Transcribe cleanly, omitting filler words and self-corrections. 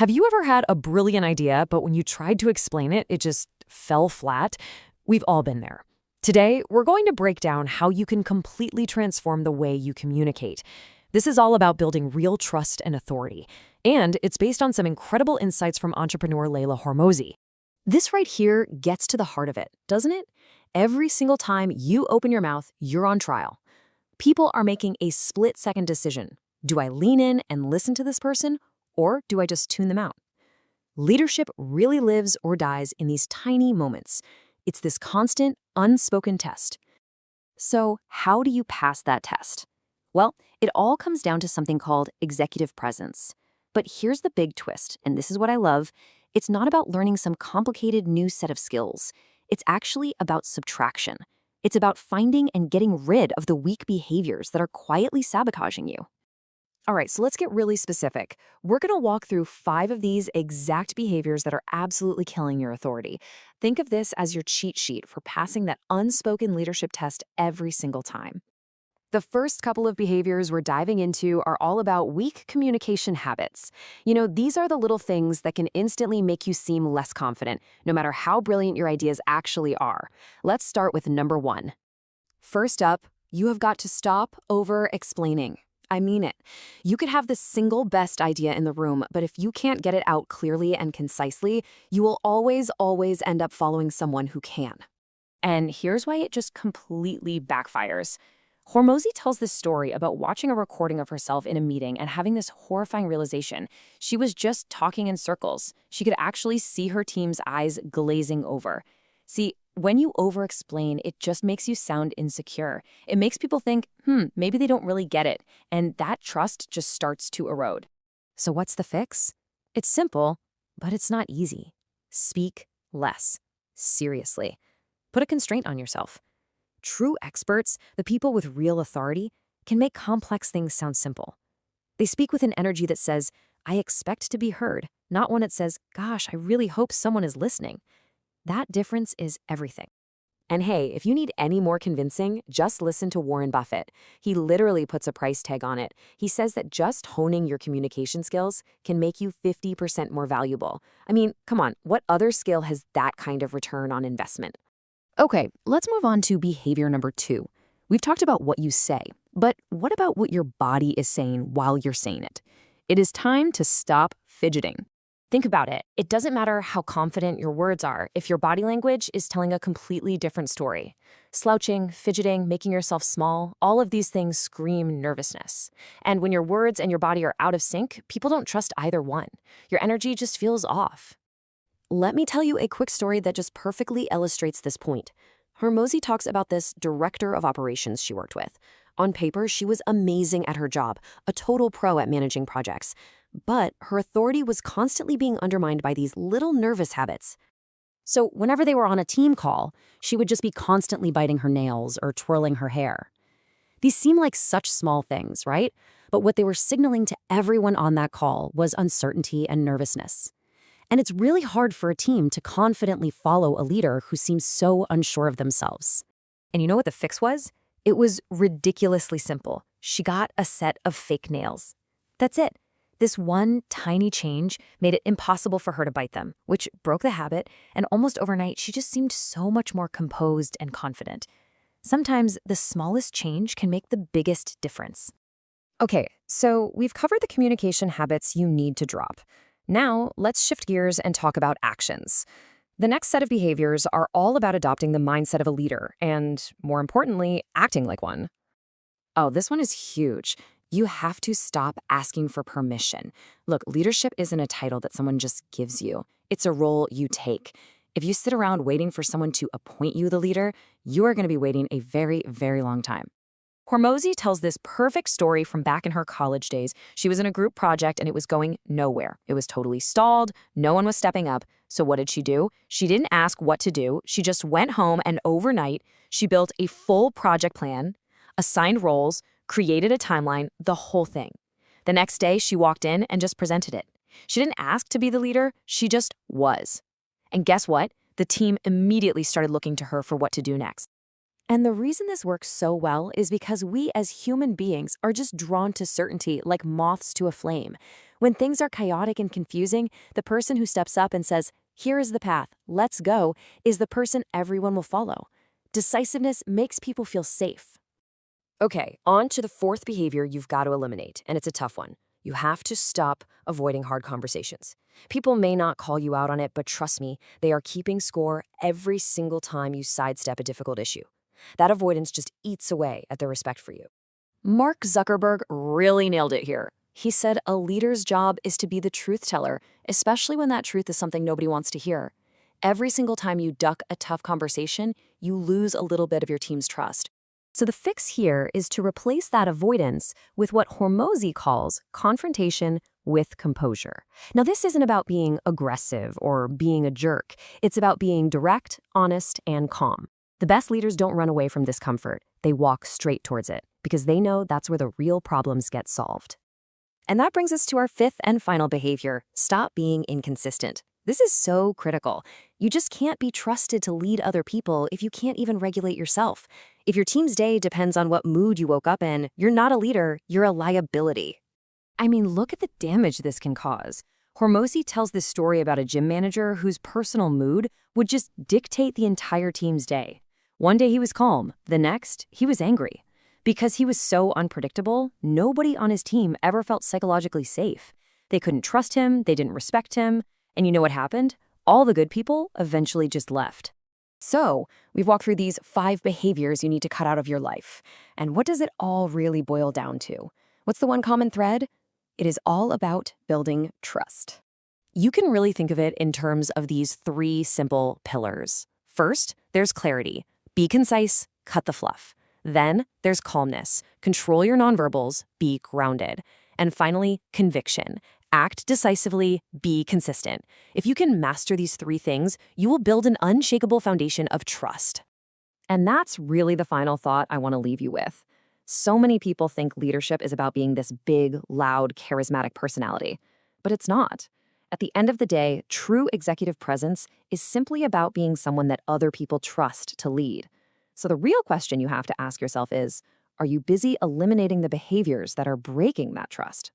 Have you ever had a brilliant idea, but when you tried to explain it, it just fell flat? We've all been there. Today, we're going to break down how you can completely transform the way you communicate. This is all about building real trust and authority, and it's based on some incredible insights from entrepreneur Leila Hormozi. This right here gets to the heart of it, doesn't it? Every single time you open your mouth, you're on trial. People are making a split-second decision. Do I lean in and listen to this person, or do I just tune them out? Leadership really lives or dies in these tiny moments. It's this constant, unspoken test. So how do you pass that test? Well, it all comes down to something called executive presence. But here's the big twist, and this is what I love. It's not about learning some complicated new set of skills. It's actually about subtraction. It's about finding and getting rid of the weak behaviors that are quietly sabotaging you. All right, so let's get really specific. We're going to walk through 5 of these exact behaviors that are absolutely killing your authority. Think of this as your cheat sheet for passing that unspoken leadership test every single time. The first couple of behaviors we're diving into are all about weak communication habits. These are the little things that can instantly make you seem less confident, no matter how brilliant your ideas actually are. Let's start with number 1. First up, you have got to stop over-explaining. I mean it. You could have the single best idea in the room, but if you can't get it out clearly and concisely, you will always end up following someone who can. And here's why it just completely backfires. Hormozi tells this story about watching a recording of herself in a meeting and having this horrifying realization. She was just talking in circles. She could actually see her team's eyes glazing over. See, when you over-explain, it just makes you sound insecure. It makes people think, maybe they don't really get it, and that trust just starts to erode. So what's the fix? It's simple, but it's not easy. Speak less. Seriously. Put a constraint on yourself. True experts, the people with real authority, can make complex things sound simple. They speak with an energy that says, I expect to be heard, not one that says, gosh, I really hope someone is listening. That difference is everything. And hey, if you need any more convincing, just listen to Warren Buffett. He literally puts a price tag on it. He says that just honing your communication skills can make you 50% more valuable. I mean, come on, what other skill has that kind of return on investment? Okay, let's move on to behavior number 2. We've talked about what you say, but what about what your body is saying while you're saying it? It is time to stop fidgeting. Think about it. It doesn't matter how confident your words are if your body language is telling a completely different story. Slouching, fidgeting, making yourself small, all of these things scream nervousness. And when your words and your body are out of sync, people don't trust either one. Your energy just feels off. Let me tell you a quick story that just perfectly illustrates this point. Hormozi talks about this director of operations she worked with. On paper, she was amazing at her job, a total pro at managing projects. But her authority was constantly being undermined by these little nervous habits. So whenever they were on a team call, she would just be constantly biting her nails or twirling her hair. These seem like such small things, right? But what they were signaling to everyone on that call was uncertainty and nervousness. And it's really hard for a team to confidently follow a leader who seems so unsure of themselves. And you know what the fix was? It was ridiculously simple. She got a set of fake nails. That's it. This one tiny change made it impossible for her to bite them, which broke the habit, and almost overnight, she just seemed so much more composed and confident. Sometimes the smallest change can make the biggest difference. Okay, so we've covered the communication habits you need to drop. Now, let's shift gears and talk about actions. The next set of behaviors are all about adopting the mindset of a leader and, more importantly, acting like one. Oh, this one is huge. You have to stop asking for permission. Look, leadership isn't a title that someone just gives you. It's a role you take. If you sit around waiting for someone to appoint you the leader, you are going to be waiting a very, very long time. Hormozi tells this perfect story from back in her college days. She was in a group project and it was going nowhere. It was totally stalled. No one was stepping up. So what did she do? She didn't ask what to do. She just went home and overnight, she built a full project plan, assigned roles, created a timeline, the whole thing. The next day, she walked in and just presented it. She didn't ask to be the leader. She just was. And guess what? The team immediately started looking to her for what to do next. And the reason this works so well is because we as human beings are just drawn to certainty like moths to a flame. When things are chaotic and confusing, the person who steps up and says, "Here is the path, let's go," is the person everyone will follow. Decisiveness makes people feel safe. Okay, on to the fourth behavior you've got to eliminate, and it's a tough one. You have to stop avoiding hard conversations. People may not call you out on it, but trust me, they are keeping score every single time you sidestep a difficult issue. That avoidance just eats away at their respect for you. Mark Zuckerberg really nailed it here. He said a leader's job is to be the truth teller, especially when that truth is something nobody wants to hear. Every single time you duck a tough conversation, you lose a little bit of your team's trust. So the fix here is to replace that avoidance with what Hormozi calls confrontation with composure. Now, this isn't about being aggressive or being a jerk. It's about being direct, honest, and calm. The best leaders don't run away from discomfort. They walk straight towards it because they know that's where the real problems get solved. And that brings us to our fifth and final behavior: stop being inconsistent. This is so critical. You just can't be trusted to lead other people if you can't even regulate yourself. If your team's day depends on what mood you woke up in, you're not a leader, you're a liability. I mean, look at the damage this can cause. Hormozi tells this story about a gym manager whose personal mood would just dictate the entire team's day. One day he was calm, the next, he was angry. Because he was so unpredictable, nobody on his team ever felt psychologically safe. They couldn't trust him, they didn't respect him, and you know what happened? All the good people eventually just left. So, we've walked through these 5 behaviors you need to cut out of your life. And what does it all really boil down to? What's the one common thread? It is all about building trust. You can really think of it in terms of these 3 simple pillars. First, there's clarity. Be concise, cut the fluff. Then there's calmness. Control your nonverbals, be grounded. And finally, conviction. Act decisively, be consistent. If you can master these 3 things, you will build an unshakable foundation of trust. And that's really the final thought I want to leave you with. So many people think leadership is about being this big, loud, charismatic personality. But it's not. At the end of the day, true executive presence is simply about being someone that other people trust to lead. So the real question you have to ask yourself is, are you busy eliminating the behaviors that are breaking that trust?